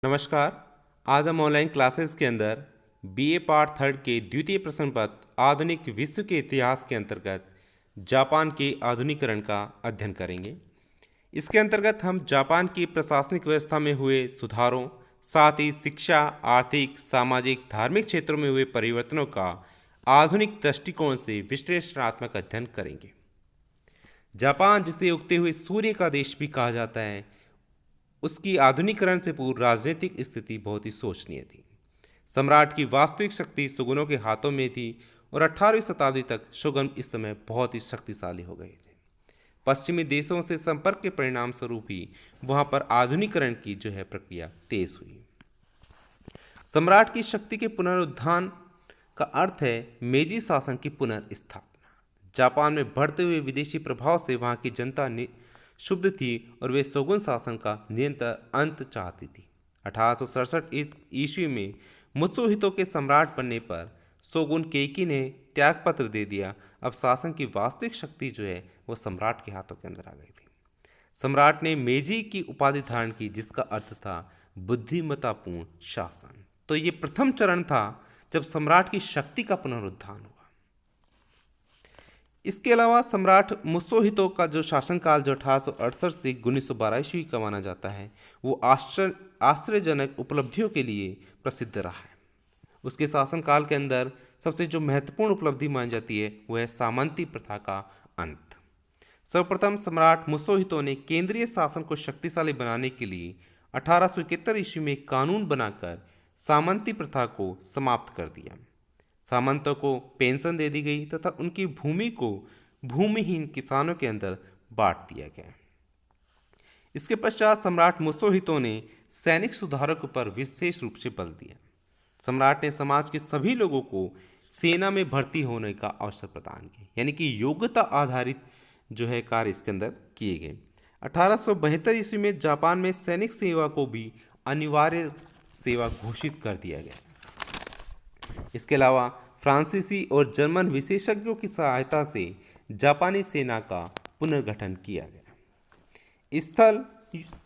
नमस्कार। आज हम ऑनलाइन क्लासेस के अंदर बीए पार्ट थर्ड के द्वितीय प्रश्न पत्र आधुनिक विश्व के इतिहास के अंतर्गत जापान के आधुनिकीकरण का अध्ययन करेंगे। इसके अंतर्गत हम जापान की प्रशासनिक व्यवस्था में हुए सुधारों, साथ ही शिक्षा, आर्थिक, सामाजिक, धार्मिक क्षेत्रों में हुए परिवर्तनों का आधुनिक दृष्टिकोण से विश्लेषणात्मक अध्ययन करेंगे। जापान, जिसे उगते हुए सूर्य का देश भी कहा जाता है, उसकी आधुनिकीकरण से पूर्व राजनीतिक स्थिति बहुत ही शोचनीय थी। सम्राट की वास्तविक शक्ति शोगुनों के हाथों में थी और 18वीं शताब्दी तक शोगुन इस समय बहुत ही शक्तिशाली हो गए थे। पश्चिमी देशों से संपर्क के परिणाम स्वरूप ही वहां पर आधुनिकीकरण की प्रक्रिया तेज हुई। सम्राट की शक्ति के पुनरुत्थान का अर्थ है मेजी शासन की पुनर्स्थापना। जापान में बढ़ते हुए विदेशी प्रभाव से वहां की जनता शुद्ध थी और वे शोगुन शासन का निरंतर अंत चाहती थी। 1867 ईस्वी में मुत्सुहितो के सम्राट बनने पर शोगुन केइकी ने त्यागपत्र दे दिया। अब शासन की वास्तविक शक्ति वो सम्राट के हाथों के अंदर आ गई थी। सम्राट ने मेजी की उपाधि धारण की, जिसका अर्थ था बुद्धिमत्तापूर्ण शासन। तो ये प्रथम चरण था जब सम्राट की शक्ति का पुनरुत्थान हुआ। इसके अलावा सम्राट मुत्सुहितो का जो शासनकाल जो 1868 से 1912 ईस्वी का माना जाता है, वो आश्चर्यजनक उपलब्धियों के लिए प्रसिद्ध रहा है। उसके शासनकाल के अंदर सबसे जो महत्वपूर्ण उपलब्धि मानी जाती है वो है सामंती प्रथा का अंत। सर्वप्रथम सम्राट मुत्सुहितो ने केंद्रीय शासन को शक्तिशाली बनाने के लिए 1871 ईस्वी में एक कानून बनाकर सामंती प्रथा को समाप्त कर दिया। सामंतों को पेंशन दे दी गई तथा उनकी भूमि को भूमिहीन किसानों के अंदर बांट दिया गया। इसके पश्चात सम्राट मुत्सुहितो ने सैनिक सुधारों पर विशेष रूप से बल दिया। सम्राट ने समाज के सभी लोगों को सेना में भर्ती होने का अवसर प्रदान किया, यानी कि योग्यता आधारित कार्य इसके अंदर किए गए। 1872 ईस्वी में जापान में सैनिक सेवा को भी अनिवार्य सेवा घोषित कर दिया गया। इसके अलावा फ्रांसीसी और जर्मन विशेषज्ञों की सहायता से जापानी सेना का पुनर्गठन किया गया। स्थल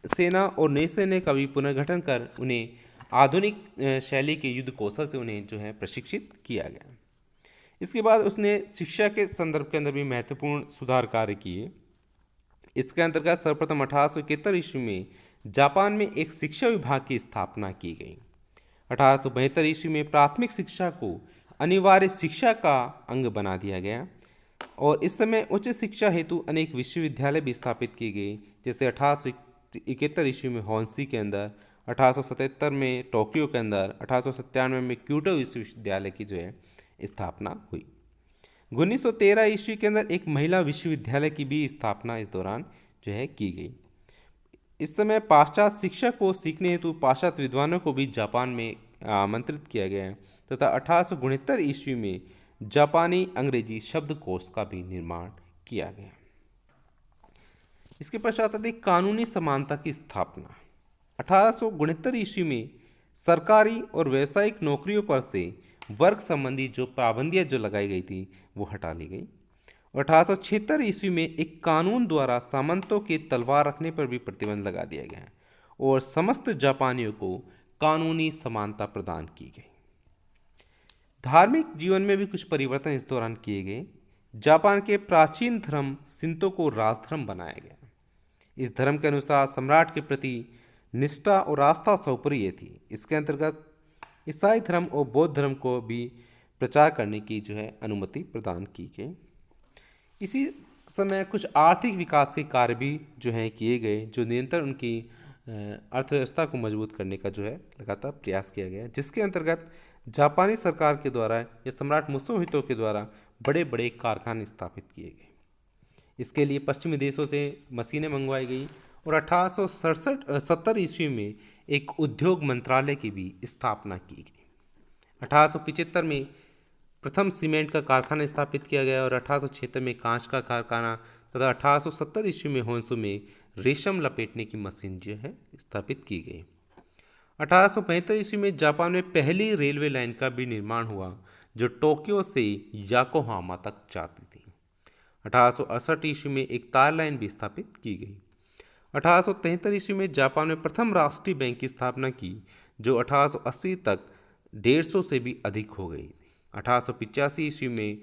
सेना और नौसेना का भी पुनर्गठन कर उन्हें आधुनिक शैली के युद्ध कौशल से उन्हें प्रशिक्षित किया गया। इसके बाद उसने शिक्षा के संदर्भ के अंदर भी महत्वपूर्ण सुधार कार्य किए। इसके अंतर्गत सर्वप्रथम 1871 ईस्वी में जापान में एक शिक्षा विभाग की स्थापना की गई। 1872 ईस्वी में प्राथमिक शिक्षा को अनिवार्य शिक्षा का अंग बना दिया गया और इस समय उच्च शिक्षा हेतु अनेक विश्वविद्यालय भी स्थापित किए गए, जैसे 1871 ईस्वी में होन्सी के अंदर, 1877 में टोक्यो के अंदर, 1897 में क्योटो विश्वविद्यालय की स्थापना हुई। 1913 ईस्वी के अंदर एक महिला विश्वविद्यालय की भी स्थापना इस दौरान की गई। इस समय पाश्चात्य शिक्षा को सीखने हेतु पाश्चात्य विद्वानों को भी जापान में आमंत्रित किया गया तथा 1869 ईस्वी में जापानी अंग्रेजी शब्दकोश का भी निर्माण किया गया। इसके पश्चात आती कानूनी समानता की स्थापना। 1869 ईस्वी में सरकारी और व्यावसायिक नौकरियों पर से वर्ग संबंधी जो पाबंदियां लगाई गई थी वो हटा ली गई। 1876 ईस्वी में एक कानून द्वारा सामंतों के तलवार रखने पर भी प्रतिबंध लगा दिया गया और समस्त जापानियों को कानूनी समानता प्रदान की गई। धार्मिक जीवन में भी कुछ परिवर्तन इस दौरान किए गए। जापान के प्राचीन धर्म शिंतो को राजधर्म बनाया गया। इस धर्म के अनुसार सम्राट के प्रति निष्ठा और आस्था सर्वोपरि थी। इसके अंतर्गत ईसाई धर्म और बौद्ध धर्म को भी प्रचार करने की अनुमति प्रदान की गई। इसी समय कुछ आर्थिक विकास के कार्य भी किए गए, जो निरंतर उनकी अर्थव्यवस्था को मजबूत करने का लगातार प्रयास किया गया, जिसके अंतर्गत जापानी सरकार के द्वारा या सम्राट मुत्सुहितो के द्वारा बड़े बड़े कारखाने स्थापित किए गए। इसके लिए पश्चिमी देशों से मशीनें मंगवाई गई और 1870 ईस्वी में एक उद्योग मंत्रालय की भी स्थापना की गई। 1875 में प्रथम सीमेंट का कारखाना स्थापित किया गया और 1876 में कांच का कारखाना तथा 1870 ईस्वी में होन्सू में रेशम लपेटने की मशीन स्थापित की गई। 1875 ईस्वी में जापान में पहली रेलवे लाइन का भी निर्माण हुआ, जो टोक्यो से याकोहामा तक जाती थी। 1868 ईस्वी में एक तार लाइन भी स्थापित की गई। 1873 ईस्वी में जापान में प्रथम राष्ट्रीय बैंक की स्थापना की, जो 1880 तक 150 से भी अधिक हो गई। 1885 ईस्वी में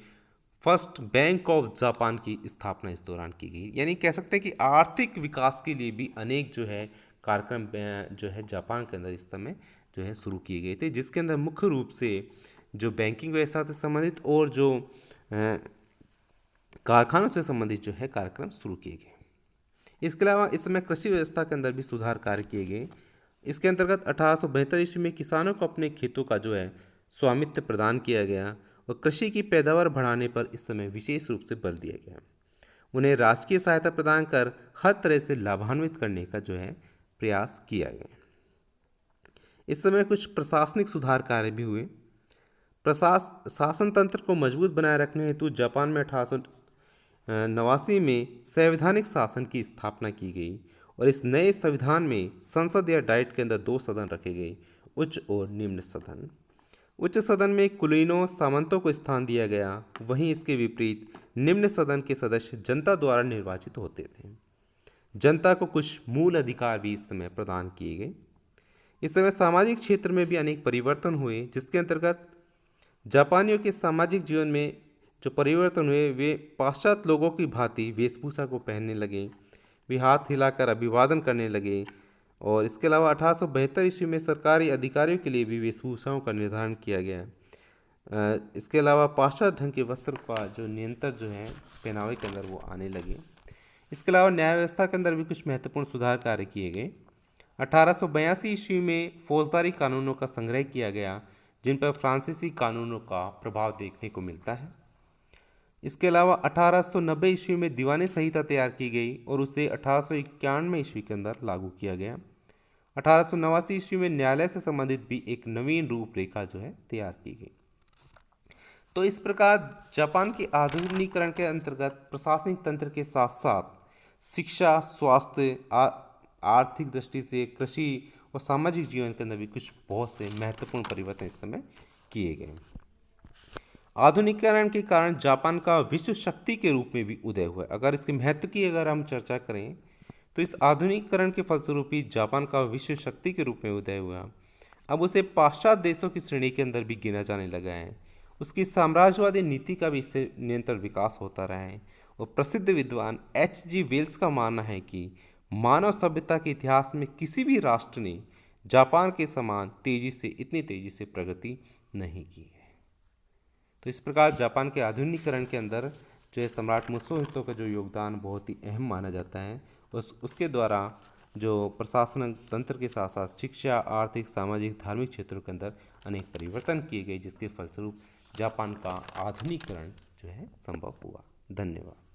फर्स्ट बैंक ऑफ जापान की स्थापना इस दौरान की गई। यानी कह सकते हैं कि आर्थिक विकास के लिए भी अनेक जो है कार्यक्रम जो है जापान के अंदर इस समय जो है शुरू किए गए थे, जिसके अंदर मुख्य रूप से जो बैंकिंग व्यवस्था से संबंधित और जो कारखानों से संबंधित जो है कार्यक्रम शुरू किए गए। इसके अलावा इस समय कृषि व्यवस्था के अंदर भी सुधार कार्य किए गए। इसके अंतर्गत 1872 ईस्वी में किसानों को अपने खेतों का जो है स्वामित्व प्रदान किया गया और कृषि की पैदावार बढ़ाने पर इस समय विशेष रूप से बल दिया गया। उन्हें राजकीय सहायता प्रदान कर हर तरह से लाभान्वित करने का जो है प्रयास किया गया। इस समय कुछ प्रशासनिक सुधार कार्य भी हुए। शासन तंत्र को मजबूत बनाए रखने हेतु जापान में 1889 में संवैधानिक शासन की स्थापना की गई और इस नए संविधान में संसद या डाइट के अंदर 2 सदन रखे गए, उच्च और निम्न सदन। उच्च सदन में कुलीनों सामंतों को स्थान दिया गया, वहीं इसके विपरीत निम्न सदन के सदस्य जनता द्वारा निर्वाचित होते थे। जनता को कुछ मूल अधिकार भी इस समय प्रदान किए गए। इस समय सामाजिक क्षेत्र में भी अनेक परिवर्तन हुए, जिसके अंतर्गत जापानियों के सामाजिक जीवन में जो परिवर्तन हुए वे पाश्चात्य लोगों की भांति वेशभूषा को पहनने लगे, वे हाथ हिलाकर अभिवादन करने लगे और इसके अलावा 1872 ईस्वी में सरकारी अधिकारियों के लिए भी वेशभूषाओं का निर्धारण किया गया। इसके अलावा पाश्चात्य ढंग के वस्त्र का जो नियंत्रण जो है पहनावे के अंदर वो आने लगे। इसके अलावा न्याय व्यवस्था के अंदर भी कुछ महत्वपूर्ण सुधार कार्य किए गए। 1882 ईस्वी में फौजदारी कानूनों का संग्रह किया गया, जिन पर फ्रांसीसी कानूनों का प्रभाव देखने को मिलता है। इसके अलावा 1890 ईस्वी में दीवानी संहिता तैयार की गई और उसे 1891 ईस्वी के अंदर लागू किया गया। 1889 ईस्वी में न्यायालय से संबंधित भी एक नवीन रूपरेखा जो है तैयार की गई। तो इस प्रकार जापान के आधुनिकीकरण के अंतर्गत प्रशासनिक तंत्र के साथ साथ शिक्षा, स्वास्थ्य, आर्थिक दृष्टि से कृषि और सामाजिक जीवन के अंदर भी कुछ बहुत से महत्वपूर्ण परिवर्तन इस समय किए गए। आधुनिकीकरण के कारण जापान का विश्व शक्ति के रूप में भी उदय हुआ। अगर इसके महत्व की अगर हम चर्चा करें तो इस आधुनिकीकरण के फलस्वरूप ही जापान का विश्व शक्ति के रूप में उदय हुआ। अब उसे पाश्चात्य देशों की श्रेणी के अंदर भी गिना जाने लगा है। उसकी साम्राज्यवादी नीति का भी इससे निरंतर विकास होता रहा है और प्रसिद्ध विद्वान H.G. वेल्स का मानना है कि मानव सभ्यता के इतिहास में किसी भी राष्ट्र ने जापान के समान इतनी तेजी से प्रगति नहीं की है। तो इस प्रकार जापान के आधुनिकीकरण के अंदर जो है सम्राट मुत्सुहितो का जो योगदान बहुत ही अहम माना जाता है। उसके द्वारा जो प्रशासन तंत्र के साथ साथ शिक्षा, आर्थिक, सामाजिक, धार्मिक क्षेत्रों के अंदर अनेक परिवर्तन किए गए, जिसके फलस्वरूप जापान का आधुनिकीकरण जो है संभव हुआ। धन्यवाद।